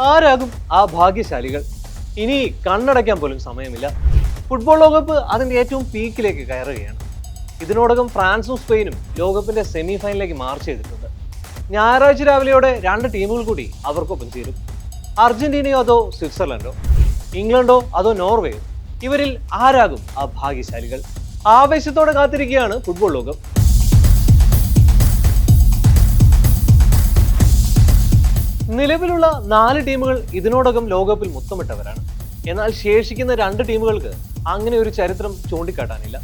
ആരാകും ആ ഭാഗ്യശാലികൾ? ഇനി കണ്ണടയ്ക്കാൻ പോലും സമയമില്ല. ഫുട്ബോൾ ലോകകപ്പ് അതിന്റെ ഏറ്റവും പീക്കിലേക്ക് കയറുകയാണ്. ഇതിനോടകം ഫ്രാൻസും സ്പെയിനും ലോകകപ്പിന്റെ സെമി ഫൈനലിലേക്ക് മാർച്ച് ചെയ്തിട്ടുണ്ട്. ഞായറാഴ്ച രാവിലെയോടെ രണ്ട് ടീമുകൾ കൂടി അവർക്കൊപ്പം ചേരും. അർജന്റീനയോ അതോ സ്വിറ്റ്സർലൻഡോ, ഇംഗ്ലണ്ടോ അതോ നോർവേയോ? ഇവരിൽ ആരാകും ആ ഭാഗ്യശാലികൾ? ആവേശത്തോടെ കാത്തിരിക്കുകയാണ് ഫുട്ബോൾ ലോകം. നിലവിലുള്ള 4 ടീമുകൾ ഇതിനോടകം ലോകകപ്പിൽ മുത്തമിട്ടവരാണ്. എന്നാൽ ശേഷിക്കുന്ന 2 ടീമുകൾക്ക് അങ്ങനെ ഒരു ചരിത്രം ചൂണ്ടിക്കാട്ടാനില്ല.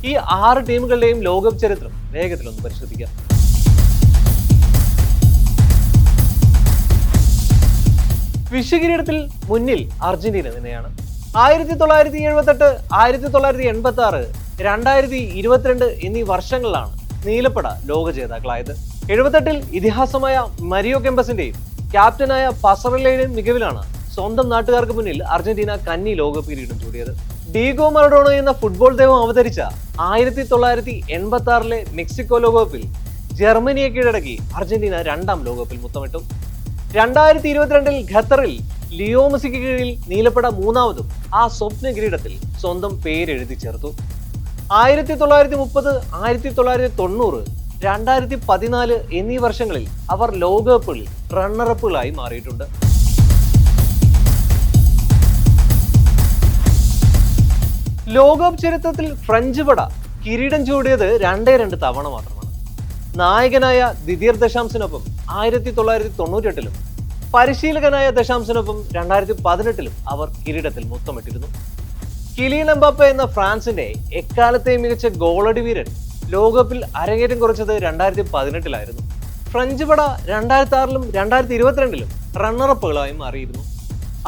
ഈ 6 ടീമുകളുടെയും ലോകകപ്പ് ചരിത്രം വേഗത്തിലൊന്ന് പരിശോധിക്കാം. വിശ്വകിരീടത്തിൽ മുന്നിൽ അർജന്റീന തന്നെയാണ്. 1978, 1986, 2022 എന്നീ വർഷങ്ങളിലാണ് നീലപ്പട ലോക ജേതാക്കളായത്. 78-ൽ ഇതിഹാസമായ മരിയോ കെമ്പസിന്റെയും ക്യാപ്റ്റനായ പസറല്ലയുടെയും മികവിലാണ് സ്വന്തം നാട്ടുകാർക്ക് മുന്നിൽ അർജന്റീന കന്നി ലോകകപ്പ് കിരീടം ചൂടിയത്. ഡീഗോ മറഡോണ എന്ന ഫുട്ബോൾ ദൈവം അവതരിച്ച 1986-ലെ മെക്സിക്കോ ലോകകപ്പിൽ ജർമ്മനിയെ കീഴടക്കി അർജന്റീന 2ാം ലോകകപ്പിൽ മുത്തമിട്ടു. 2022-ൽ ഖത്തറിൽ ലിയോ മെസ്സിക്ക് കീഴിൽ നീലപ്പട 3ാമതും ആ സ്വപ്ന കിരീടത്തിൽ സ്വന്തം പേരെഴുതി ചേർത്തു. 1930, 1990, 2014 എന്നീ വർഷങ്ങളിൽ അവർ ലോകകപ്പിൽ റണ്ണറപ്പുകളായി മാറിയിട്ടുണ്ട്. ലോകകപ്പ് ചരിത്രത്തിൽ ഫ്രഞ്ച് പട കിരീടം ചൂടിയത് 2 തവണ മാത്രമാണ്. നായകനായ ദിദിയർ ദശാംസിനൊപ്പം 1998-ലും പരിശീലകനായ ദശാംസിനൊപ്പം 2018-ലും അവർ കിരീടത്തിൽ മുത്തമിട്ടിരുന്നു. കിലിയൻ എംബാപ്പെ എന്ന ഫ്രാൻസിന്റെ എക്കാലത്തെയും മികച്ച ഗോളടി വീരൻ ലോകകപ്പിൽ അരങ്ങേറ്റം കുറിച്ചത് 2018-ലായിരുന്നു. ഫ്രഞ്ച് പട 2006-ലും 2022-ലും റണ്ണറപ്പുകളായി മാറിയിരുന്നു.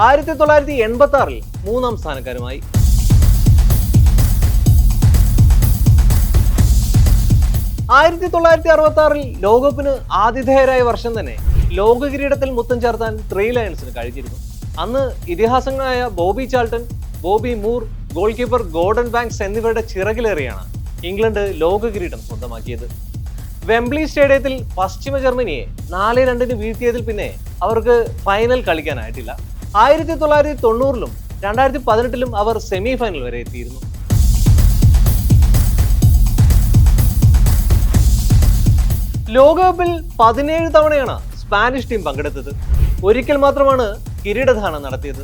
1986-ൽ 3ാം സ്ഥാനക്കാരുമായി. 1966-ൽ ലോകകപ്പിന് ആതിഥേയരായ വർഷം തന്നെ ലോക കിരീടത്തിൽ മുത്തം ചേർത്താൻ 3 ലയൺസിന് കഴിഞ്ഞിരുന്നു. അന്ന് ഇതിഹാസങ്ങളായ Bobby Charlton, Bobby Moore, goalkeeper Gordon Banks എന്നിവരുടെ ചിറകിലേറിയാണ് ഇംഗ്ലണ്ട് ലോക കിരീടം സ്വന്തമാക്കിയത്. വെംബ്ലി സ്റ്റേഡിയത്തിൽ പശ്ചിമ ജർമ്മനിയെ 4-2 വീഴ്ത്തിയതിൽ പിന്നെ അവർക്ക് ഫൈനൽ കളിക്കാനായിട്ടില്ല. 1990-ലും 2018-ലും അവർ സെമി ഫൈനൽ വരെ എത്തിയിരുന്നു. ലോകകപ്പിൽ 17 തവണയാണ് സ്പാനിഷ് ടീം പങ്കെടുത്തത്. ഒരിക്കൽ മാത്രമാണ് കിരീടദാനം നടത്തിയത്.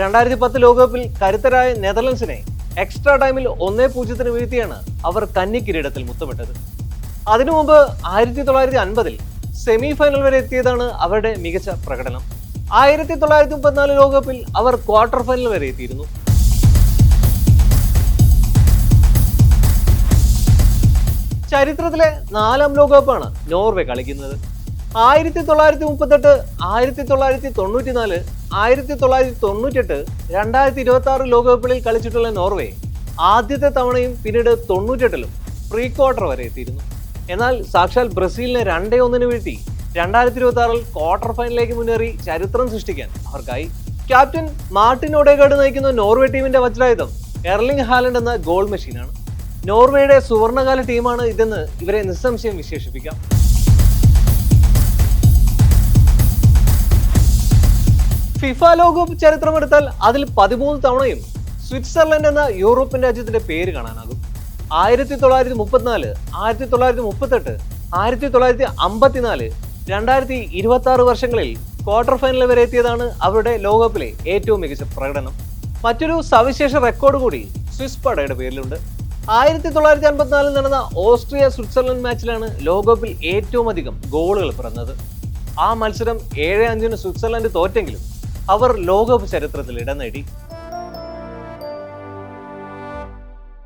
2010 ലോകകപ്പിൽ കരുത്തരായ നെതർലൻഡ്സിനെ എക്സ്ട്രാ ടൈമിൽ 1-0 വീഴ്ത്തിയാണ് അവർ കന്നി കിരീടത്തിൽ മുത്തമിട്ടത്. അതിനു മുമ്പ് 1950-ൽ സെമി ഫൈനൽ വരെ എത്തിയതാണ് അവരുടെ മികച്ച പ്രകടനം. 1934 ലോകകപ്പിൽ അവർ ക്വാർട്ടർ ഫൈനൽ വരെ എത്തിയിരുന്നു. ചരിത്രത്തിലെ 4ാം ലോകകപ്പാണ് നോർവേ കളിക്കുന്നത്. 1938, 1994, 1998, 2026 ലോകകപ്പുകളിൽ കളിച്ചിട്ടുള്ള നോർവേ ആദ്യത്തെ തവണയും പിന്നീട് 98-ലും പ്രീ ക്വാർട്ടർ വരെ എത്തിയിരുന്നു. എന്നാൽ സാക്ഷാൽ ബ്രസീലിനെ 2-1 വീഴ്ത്തി 2026-ൽ ക്വാർട്ടർ ഫൈനലിലേക്ക് മുന്നേറി ചരിത്രം സൃഷ്ടിക്കാൻ അവർക്കായി. ക്യാപ്റ്റൻ മാർട്ടിൻ ഓഡേഗാർഡ് നയിക്കുന്ന നോർവേ ടീമിന്റെ വജ്രായുധം എർലിംഗ് ഹാലൻഡ് എന്ന ഗോൾ മെഷീനാണ്. നോർവേയുടെ സുവർണകാല ടീമാണ് ഇതെന്ന് ഇവരെ നിസ്സംശയം വിശേഷിപ്പിക്കാം. ഫിഫ ലോകകപ്പ് ചരിത്രമെടുത്താൽ അതിൽ 13 തവണയും സ്വിറ്റ്സർലൻഡ് എന്ന യൂറോപ്യൻ രാജ്യത്തിന്റെ പേര് കാണാനാകും. 1934, 1938, 1954, 2026 വർഷങ്ങളിൽ ക്വാർട്ടർ ഫൈനൽ വരെ എത്തിയതാണ് അവരുടെ ലോകകപ്പിലെ ഏറ്റവും മികച്ച പ്രകടനം. മറ്റൊരു സവിശേഷ റെക്കോർഡ് കൂടി സ്വിസ് പടയുടെ പേരിലുണ്ട്. 1954-ൽ നടന്ന ഓസ്ട്രിയ സ്വിറ്റ്സർലൻഡ് മാച്ചിലാണ് ലോകകപ്പിൽ ഏറ്റവും അധികം ഗോളുകൾ പിറന്നത്. ആ മത്സരം 7-5 സ്വിറ്റ്സർലൻഡ് തോറ്റെങ്കിലും അവർ ലോകകപ്പ് ചരിത്രത്തിൽ ഇടം നേടി.